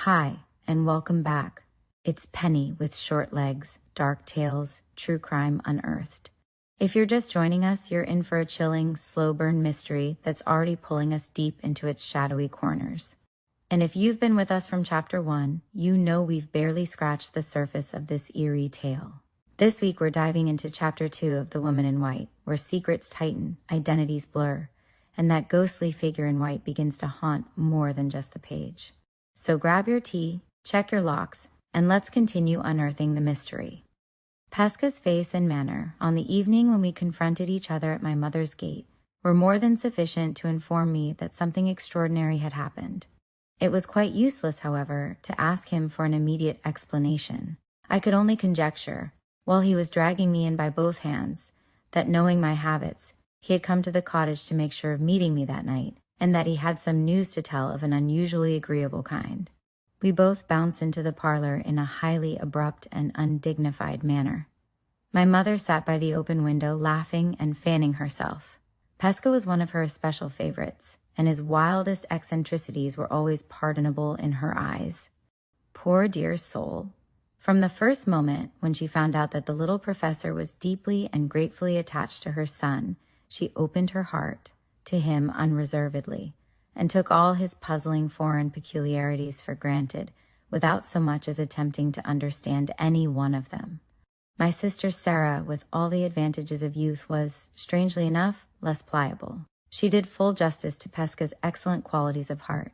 Hi, and welcome back. It's Penny with Short Legs, Dark Tales, True Crime Unearthed. If you're just joining us, you're in for a chilling, slow burn mystery that's already pulling us deep into its shadowy corners. And if you've been with us from Chapter 1, you know we've barely scratched the surface of this eerie tale. This week we're diving into Chapter 2 of The Woman in White, where secrets tighten, identities blur, and that ghostly figure in white begins to haunt more than just the page. So grab your tea, check your locks, and let's continue unearthing the mystery. Pesca's face and manner, on the evening when we confronted each other at my mother's gate, were more than sufficient to inform me that something extraordinary had happened. It was quite useless, however, to ask him for an immediate explanation. I could only conjecture, while he was dragging me in by both hands, that knowing my habits, he had come to the cottage to make sure of meeting me that night, and that he had some news to tell of an unusually agreeable kind. We both bounced into the parlor in a highly abrupt and undignified manner. My mother sat by the open window laughing and fanning herself. Pesca was one of her especial favorites, and his wildest eccentricities were always pardonable in her eyes. Poor dear soul. From the first moment when she found out that the little professor was deeply and gratefully attached to her son, she opened her heart to him unreservedly, and took all his puzzling foreign peculiarities for granted, without so much as attempting to understand any one of them. My sister Sarah, with all the advantages of youth, was, strangely enough, less pliable. She did full justice to Pesca's excellent qualities of heart,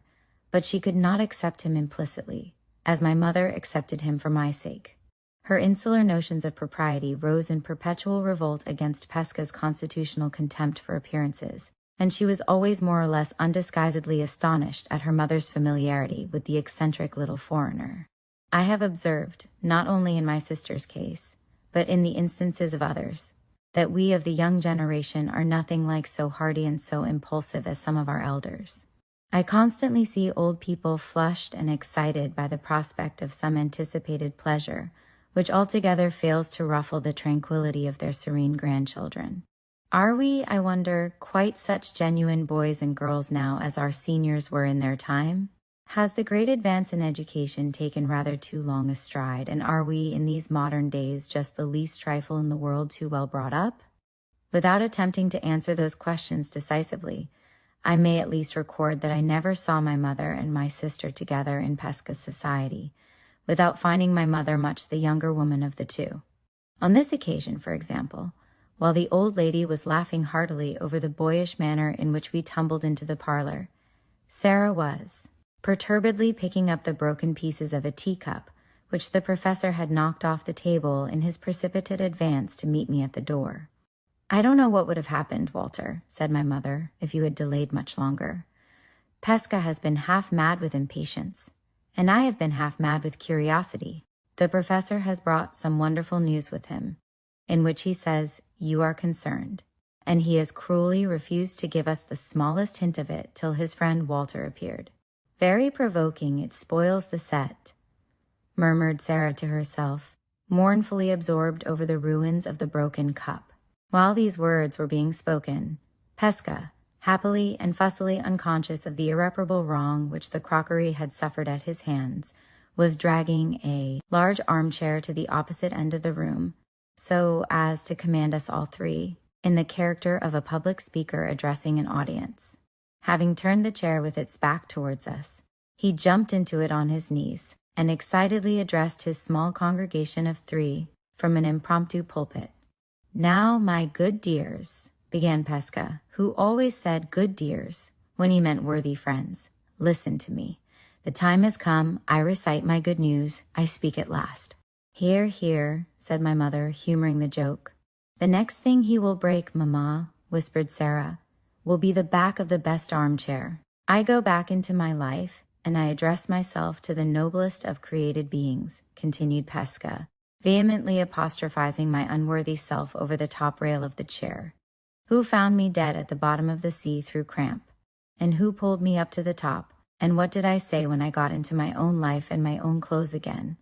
but she could not accept him implicitly, as my mother accepted him for my sake. Her insular notions of propriety rose in perpetual revolt against Pesca's constitutional contempt for appearances, and she was always more or less undisguisedly astonished at her mother's familiarity with the eccentric little foreigner. I have observed, not only in my sister's case, but in the instances of others, that we of the young generation are nothing like so hardy and so impulsive as some of our elders. I constantly see old people flushed and excited by the prospect of some anticipated pleasure, which altogether fails to ruffle the tranquility of their serene grandchildren. Are we, I wonder, quite such genuine boys and girls now as our seniors were in their time? Has the great advance in education taken rather too long a stride, and are we, in these modern days, just the least trifle in the world too well brought up? Without attempting to answer those questions decisively, I may at least record that I never saw my mother and my sister together in Pesca's society, without finding my mother much the younger woman of the two. On this occasion, for example, while the old lady was laughing heartily over the boyish manner in which we tumbled into the parlor, Sarah was perturbedly picking up the broken pieces of a teacup, which the professor had knocked off the table in his precipitate advance to meet me at the door. "I don't know what would have happened, Walter," said my mother, "if you had delayed much longer. Pesca has been half mad with impatience, and I have been half mad with curiosity. The professor has brought some wonderful news with him, in which he says you are concerned, and he has cruelly refused to give us the smallest hint of it till his friend Walter appeared. Very provoking, it spoils the set," murmured Sarah to herself, mournfully absorbed over the ruins of the broken cup. While these words were being spoken, Pesca, happily and fussily unconscious of the irreparable wrong which the crockery had suffered at his hands, was dragging a large armchair to the opposite end of the room, so as to command us all three, in the character of a public speaker addressing an audience. Having turned the chair with its back towards us, he jumped into it on his knees, and excitedly addressed his small congregation of three from an impromptu pulpit. "Now, my good dears," began Pesca, who always said good dears when he meant worthy friends, "listen to me. The time has come. I recite my good news. I speak at last." "Hear, hear," said my mother, humoring the joke. "The next thing he will break, mamma," whispered Sarah, "will be the back of the best armchair. I go back into my life, and I address myself to the noblest of created beings," continued Pesca, vehemently apostrophizing my unworthy self over the top rail of the chair. "Who found me dead at the bottom of the sea through cramp? And who pulled me up to the top? And what did I say when I got into my own life and my own clothes again?"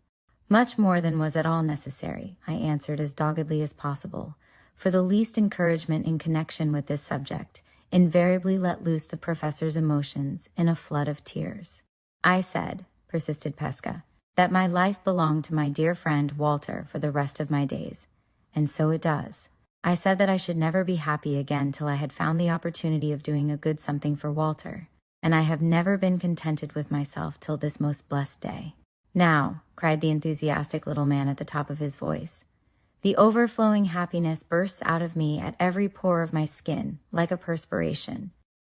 "Much more than was at all necessary," I answered as doggedly as possible, for the least encouragement in connection with this subject invariably let loose the professor's emotions in a flood of tears. I said, persisted Pesca, that my life belonged to my dear friend Walter for the rest of my days. And so it does. I said that I should never be happy again till I had found the opportunity of doing a good something for Walter, and I have never been contented with myself till this most blessed day. Now, cried the enthusiastic little man at the top of his voice, the overflowing happiness bursts out of me at every pore of my skin, like a perspiration.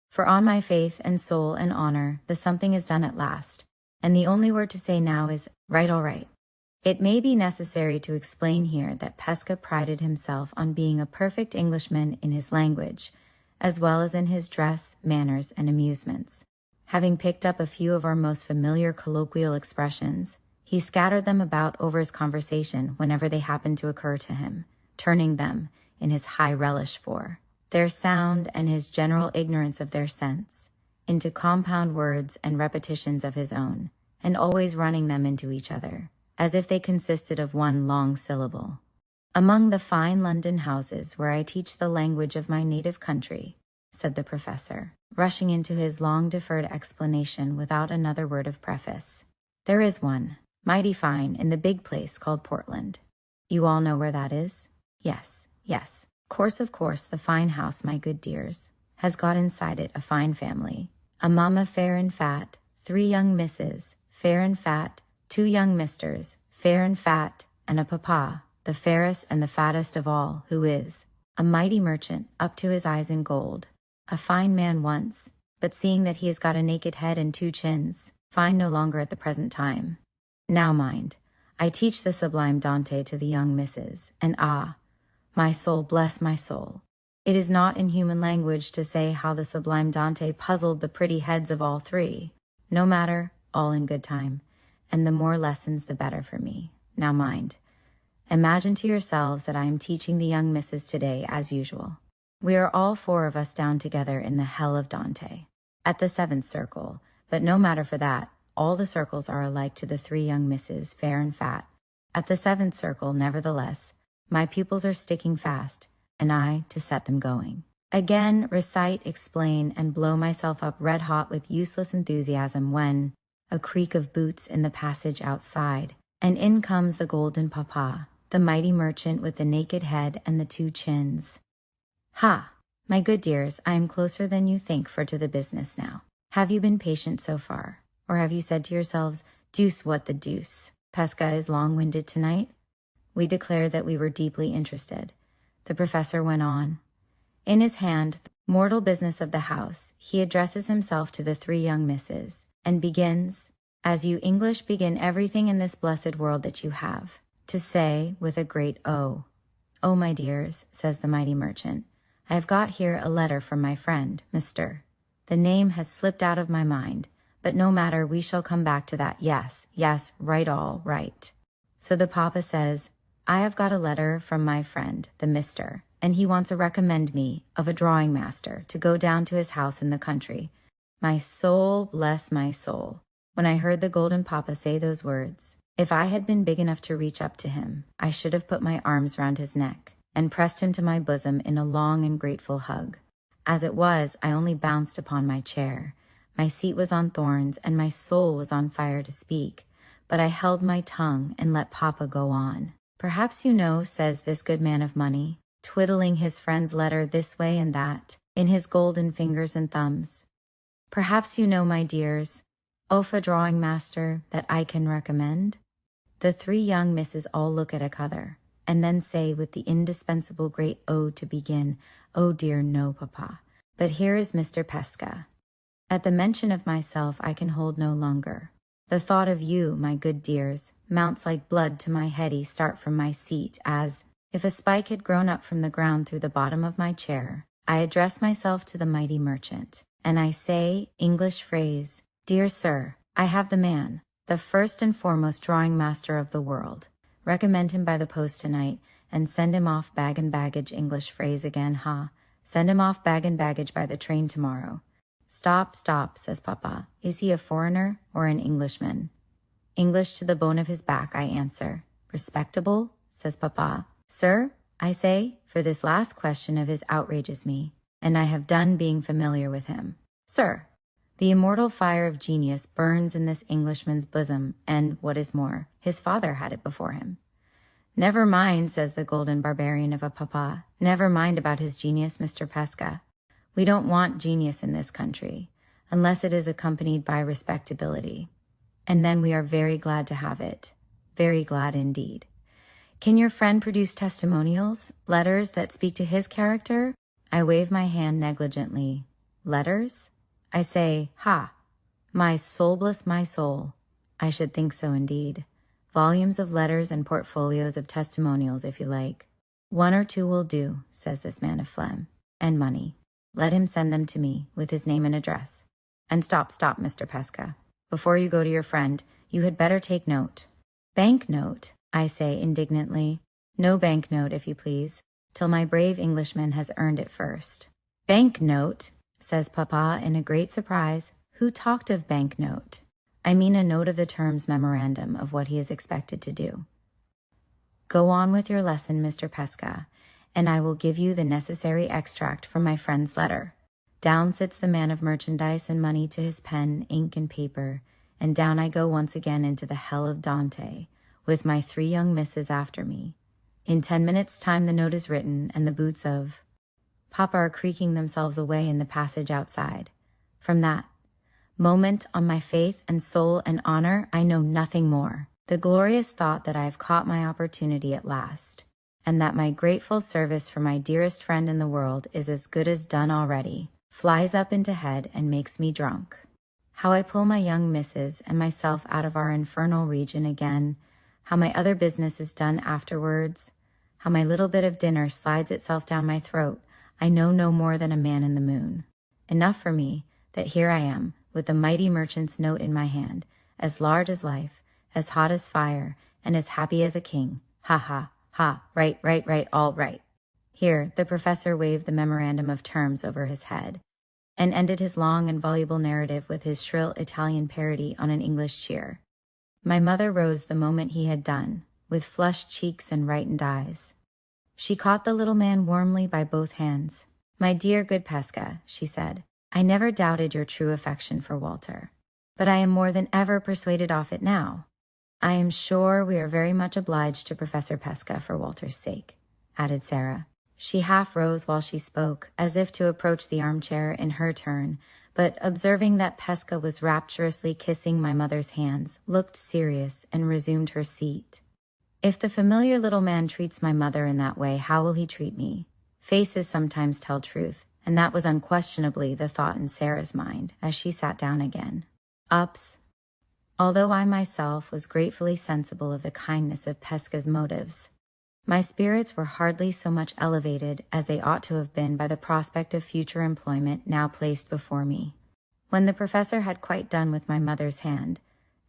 For on my faith and soul and honor, the something is done at last, and the only word to say now is, right, all right. It may be necessary to explain here that Pesca prided himself on being a perfect Englishman in his language, as well as in his dress, manners, and amusements. Having picked up a few of our most familiar colloquial expressions, he scattered them about over his conversation whenever they happened to occur to him, turning them, in his high relish for their sound and his general ignorance of their sense, into compound words and repetitions of his own, and always running them into each other, as if they consisted of one long syllable. Among the fine London houses where I teach the language of my native country, said the professor, rushing into his long-deferred explanation without another word of preface, there is one, mighty fine, in the big place called Portland. You all know where that is? Yes, yes. Of course, the fine house, my good dears, has got inside it a fine family, a mamma fair and fat, 3 young misses, fair and fat, 2 young misters, fair and fat, and a papa, the fairest and the fattest of all, who is a mighty merchant, up to his eyes in gold, a fine man once, but seeing that he has got a naked head and 2 chins, fine no longer at the present time. Now mind, I teach the sublime Dante to the young misses, and my soul, bless my soul, it is not in human language to say how the sublime Dante puzzled the pretty heads of all 3. No matter, all in good time, and the more lessons the better for me. Now mind, imagine to yourselves that I am teaching the young misses today as usual. We are all 4 of us down together in the hell of Dante, at the 7th circle, but no matter for that, all the circles are alike to the 3 young misses, fair and fat. At the 7th circle, nevertheless, my pupils are sticking fast, and I to set them going. Again, recite, explain, and blow myself up red-hot with useless enthusiasm when, a creak of boots in the passage outside, and in comes the golden papa, the mighty merchant with the naked head and the 2 chins. Ha! My good dears, I am closer than you think for to the business now. Have you been patient so far? Or have you said to yourselves, deuce what the deuce, Pesca is long-winded tonight? We declared that we were deeply interested. The professor went on. In his hand, the mortal business of the house, he addresses himself to the 3 young misses, and begins, as you English begin everything in this blessed world that you have, to say with a great O. Oh, my dears, says the mighty merchant, I have got here a letter from my friend, Mr. The name has slipped out of my mind, but no matter, we shall come back to that. Yes, right, all right. So the papa says, I have got a letter from my friend, the Mr., and he wants to recommend me of a drawing master to go down to his house in the country. My soul, bless my soul. When I heard the golden papa say those words, if I had been big enough to reach up to him, I should have put my arms round his neck and pressed him to my bosom in a long and grateful hug. As it was, I only bounced upon my chair. My seat was on thorns, and my soul was on fire to speak, but I held my tongue and let papa go on. Perhaps you know, says this good man of money, twiddling his friend's letter this way and that, in his golden fingers and thumbs. Perhaps you know, my dears, of a drawing master that I can recommend? The 3 young misses all look at each other, and then say with the indispensable great O to begin, oh dear, no, papa. But here is Mr. Pesca. At the mention of myself I can hold no longer. The thought of you, my good dears, mounts like blood to my heady start from my seat as, if a spike had grown up from the ground through the bottom of my chair, I address myself to the mighty merchant, and I say, English phrase, Dear sir, I have the man, the first and foremost drawing master of the world. Recommend him by the post tonight, and send him off bag and baggage. English phrase again, ha. Send him off bag and baggage by the train tomorrow. Stop, says papa. Is he a foreigner or an Englishman? English to the bone of his back, I answer. Respectable, says papa. Sir, I say, for this last question of his outrages me, and I have done being familiar with him. Sir, The immortal fire of genius burns in this Englishman's bosom, and, what is more, his father had it before him. Never mind, says the golden barbarian of a papa. Never mind about his genius, Mr. Pesca. We don't want genius in this country, unless it is accompanied by respectability. And then we are very glad to have it. Very glad indeed. Can your friend produce testimonials, letters that speak to his character? I wave my hand negligently. Letters? I say, ha! My soul bless my soul. I should think so indeed. Volumes of letters and portfolios of testimonials, if you like. 1 or 2 will do, says this man of phlegm. And money. Let him send them to me, with his name and address. And stop, Mr. Pesca. Before you go to your friend, you had better take note. Banknote, I say indignantly. No banknote, if you please, till my brave Englishman has earned it first. Banknote, says Papa in a great surprise. Who talked of banknote? I mean a note of the terms memorandum of what he is expected to do. Go on with your lesson, Mr. Pesca, and I will give you the necessary extract from my friend's letter. Down sits the man of merchandise and money to his pen, ink, and paper, and down I go once again into the hell of Dante, with my 3 young misses after me. In 10 minutes' time the note is written, and the boots of Papa are creaking themselves away in the passage outside. From that moment, on my faith and soul and honor, I know nothing more. The glorious thought that I have caught my opportunity at last, and that my grateful service for my dearest friend in the world is as good as done already, flies up into head and makes me drunk. How I pull my young misses and myself out of our infernal region again, how my other business is done afterwards, how my little bit of dinner slides itself down my throat, I know no more than a man in the moon. Enough for me that here I am, with the mighty merchant's note in my hand, as large as life, as hot as fire, and as happy as a king. Ha ha, ha, right, all right. Here the professor waved the memorandum of terms over his head, and ended his long and voluble narrative with his shrill Italian parody on an English cheer. My mother rose the moment he had done, with flushed cheeks and brightened eyes. She caught the little man warmly by both hands. My dear good Pesca, she said, I never doubted your true affection for Walter, but I am more than ever persuaded of it now. I am sure we are very much obliged to Professor Pesca for Walter's sake, added Sarah. She half rose while she spoke, as if to approach the armchair in her turn, but observing that Pesca was rapturously kissing my mother's hands, looked serious and resumed her seat. If the familiar little man treats my mother in that way, how will he treat me? Faces sometimes tell truth, and that was unquestionably the thought in Sarah's mind as she sat down again. Ups. Although I myself was gratefully sensible of the kindness of Pesca's motives, my spirits were hardly so much elevated as they ought to have been by the prospect of future employment now placed before me. When the professor had quite done with my mother's hand,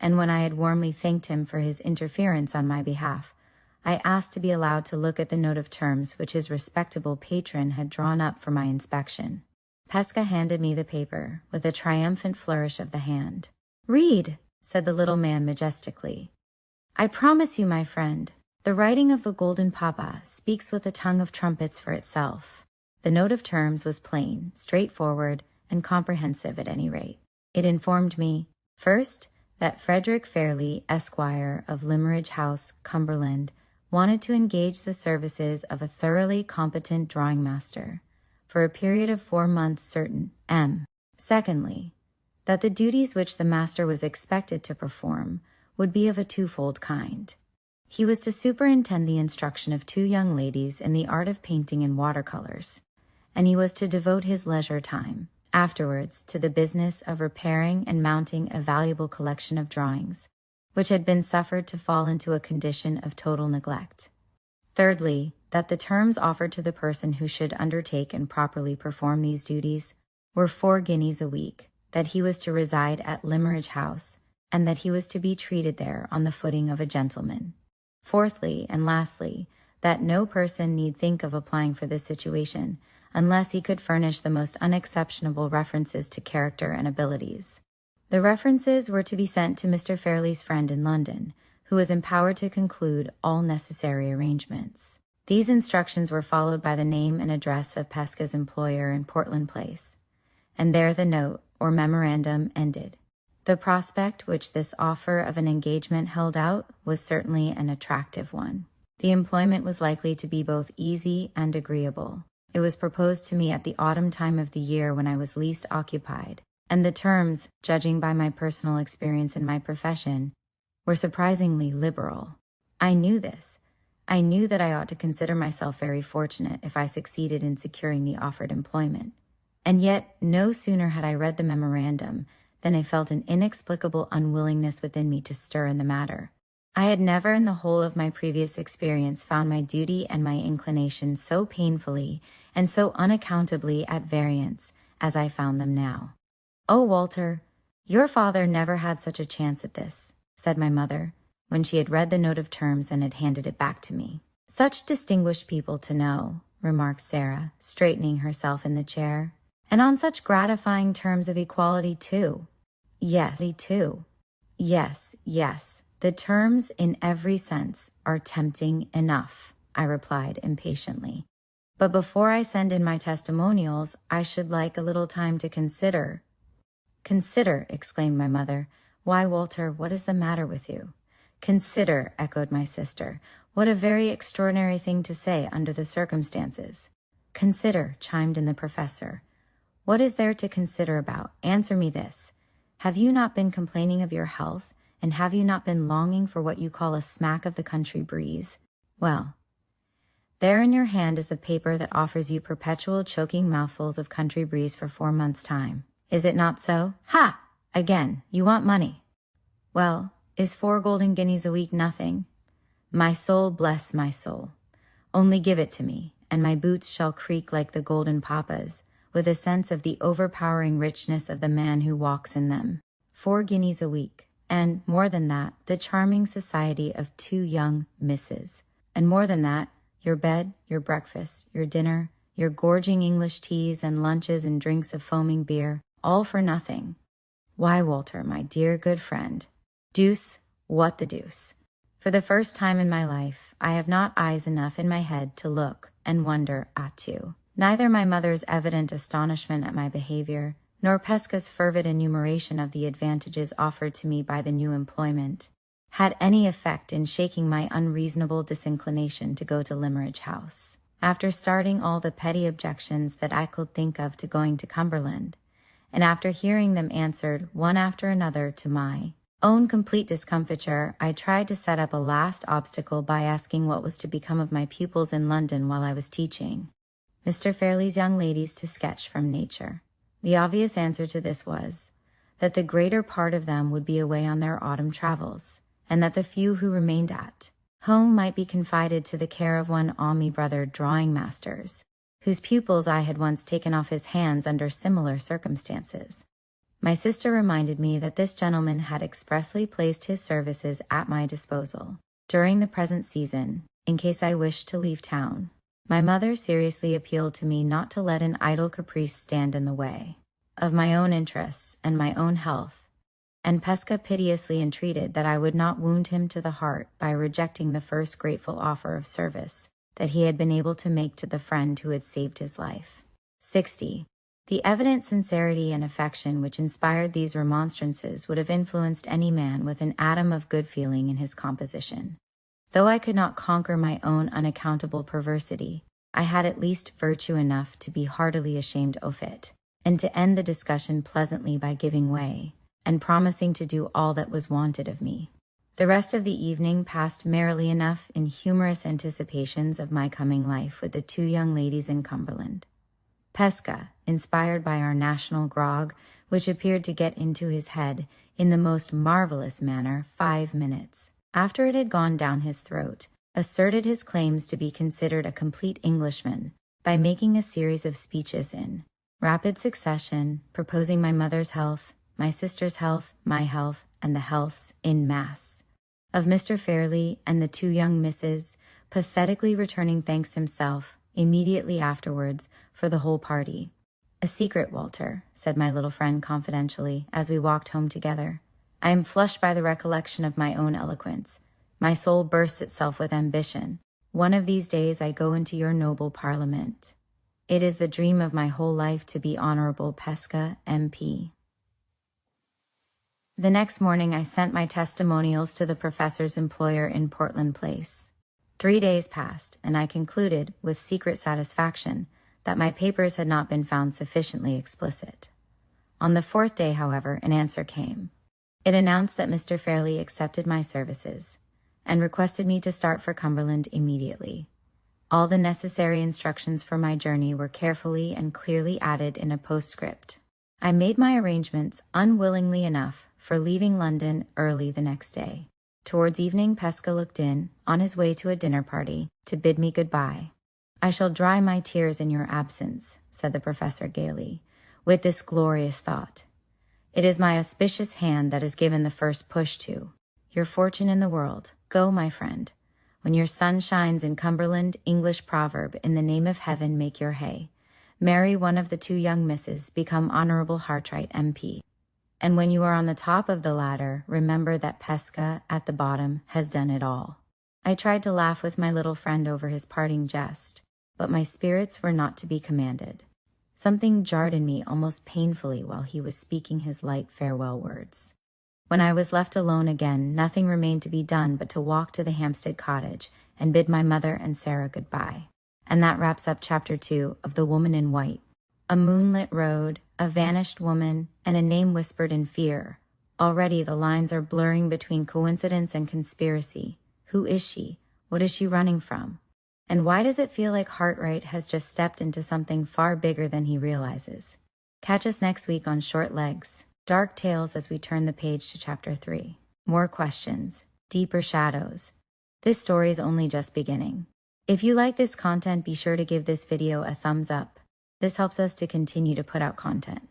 and when I had warmly thanked him for his interference on my behalf, I asked to be allowed to look at the note of terms which his respectable patron had drawn up for my inspection. Pesca handed me the paper with a triumphant flourish of the hand. Read, said the little man majestically. I promise you, my friend, the writing of the Golden Papa speaks with a tongue of trumpets for itself. The note of terms was plain, straightforward, and comprehensive at any rate. It informed me, first, that Frederick Fairley, Esquire, of Limmeridge House, Cumberland, wanted to engage the services of a thoroughly competent drawing master, for a period of 4 months certain, M. Secondly, that the duties which the master was expected to perform would be of a twofold kind. He was to superintend the instruction of 2 young ladies in the art of painting in watercolors, and he was to devote his leisure time, afterwards, to the business of repairing and mounting a valuable collection of drawings, which had been suffered to fall into a condition of total neglect. Thirdly, that the terms offered to the person who should undertake and properly perform these duties were 4 guineas a week, that he was to reside at Limmeridge House, and that he was to be treated there on the footing of a gentleman. Fourthly, and lastly, that no person need think of applying for this situation unless he could furnish the most unexceptionable references to character and abilities. The references were to be sent to Mr. Fairley's friend in London, who was empowered to conclude all necessary arrangements. These instructions were followed by the name and address of Pesca's employer in Portland Place, and there the note, or memorandum ended. The prospect which this offer of an engagement held out was certainly an attractive one. The employment was likely to be both easy and agreeable. It was proposed to me at the autumn time of the year when I was least occupied, and the terms, judging by my personal experience in my profession, were surprisingly liberal. I knew this. I knew that I ought to consider myself very fortunate if I succeeded in securing the offered employment. And yet, no sooner had I read the memorandum than I felt an inexplicable unwillingness within me to stir in the matter. I had never in the whole of my previous experience found my duty and my inclination so painfully and so unaccountably at variance as I found them now. "Oh, Walter, your father never had such a chance at this," said my mother, when she had read the note of terms and had handed it back to me. "Such distinguished people to know," remarked Sarah, straightening herself in the chair. "And on such gratifying terms of equality, too." Yes, the terms in every sense are tempting enough," I replied impatiently. "But before I send in my testimonials, I should like a little time to consider." "Consider," exclaimed my mother. "Why, Walter, what is the matter with you?" "Consider," echoed my sister. "What a very extraordinary thing to say under the circumstances." "Consider," chimed in the professor. "What is there to consider about? Answer me this. Have you not been complaining of your health, and have you not been longing for what you call a smack of the country breeze? Well, there in your hand is the paper that offers you perpetual choking mouthfuls of country breeze for 4 months' time. Is it not so? Ha! Again, you want money. Well, is 4 golden guineas a week nothing? My soul bless my soul. Only give it to me, and my boots shall creak like the golden papas, with a sense of the overpowering richness of the man who walks in them. 4 guineas a week. And, more than that, the charming society of 2 young misses. And more than that, your bed, your breakfast, your dinner, your gorging English teas and lunches and drinks of foaming beer, all for nothing. Why, Walter, my dear good friend, deuce, what the deuce. For the first time in my life, I have not eyes enough in my head to look and wonder at you. Neither my mother's evident astonishment at my behavior, nor Pesca's fervid enumeration of the advantages offered to me by the new employment, had any effect in shaking my unreasonable disinclination to go to Limmeridge House. After starting all the petty objections that I could think of to going to Cumberland, and after hearing them answered one after another to my own complete discomfiture, I tried to set up a last obstacle by asking what was to become of my pupils in London while I was teaching Mr. Fairley's young ladies to sketch from nature. The obvious answer to this was that the greater part of them would be away on their autumn travels, and that the few who remained at home might be confided to the care of one Ami brother drawing masters, whose pupils I had once taken off his hands under similar circumstances. My sister reminded me that this gentleman had expressly placed his services at my disposal during the present season, in case I wished to leave town. My mother seriously appealed to me not to let an idle caprice stand in the way of my own interests and my own health, and Pesca piteously entreated that I would not wound him to the heart by rejecting the first grateful offer of service that he had been able to make to the friend who had saved his life. 60. The evident sincerity and affection which inspired these remonstrances would have influenced any man with an atom of good feeling in his composition. Though I could not conquer my own unaccountable perversity, I had at least virtue enough to be heartily ashamed of it, and to end the discussion pleasantly by giving way, and promising to do all that was wanted of me. The rest of the evening passed merrily enough in humorous anticipations of my coming life with the 2 young ladies in Cumberland. Pesca, inspired by our national grog, which appeared to get into his head in the most marvelous manner 5 minutes after it had gone down his throat, asserted his claims to be considered a complete Englishman by making a series of speeches in rapid succession, proposing my mother's health, my sister's health, my health, and the healths in mass of Mr. Fairley and the 2 young misses, pathetically returning thanks himself immediately afterwards for the whole party. "A secret, Walter," said my little friend confidentially as we walked home together. "I am flushed by the recollection of my own eloquence. My soul bursts itself with ambition. One of these days I go into your noble parliament. It is the dream of my whole life to be Honorable Pesca, MP." The next morning, I sent my testimonials to the professor's employer in Portland Place. 3 days passed, and I concluded, with secret satisfaction, that my papers had not been found sufficiently explicit. On the 4th day, however, an answer came. It announced that Mr. Fairley accepted my services and requested me to start for Cumberland immediately. All the necessary instructions for my journey were carefully and clearly added in a postscript. I made my arrangements, unwillingly enough, for leaving London early the next day. Towards evening, Pesca looked in, on his way to a dinner party, to bid me goodbye. "I shall dry my tears in your absence," said the professor gaily, with this glorious thought. "It is my auspicious hand that has given the first push to your fortune in the world. Go, my friend. When your sun shines in Cumberland, English proverb, in the name of heaven make your hay. Marry one of the 2 young misses, become Honorable Hartright, MP. And when you are on the top of the ladder, remember that Pesca, at the bottom, has done it all." I tried to laugh with my little friend over his parting jest, but my spirits were not to be commanded. Something jarred in me almost painfully while he was speaking his light farewell words. When I was left alone again, nothing remained to be done but to walk to the Hampstead cottage and bid my mother and Sarah goodbye. And that wraps up Chapter 2 of The Woman in White. A moonlit road, a vanished woman, and a name whispered in fear. Already the lines are blurring between coincidence and conspiracy. Who is she? What is she running from? And why does it feel like Hartright has just stepped into something far bigger than he realizes? Catch us next week on Short Legs. Dark tales as we turn the page to Chapter 3. More questions, deeper shadows. This story is only just beginning. If you like this content, be sure to give this video a thumbs up. This helps us to continue to put out content.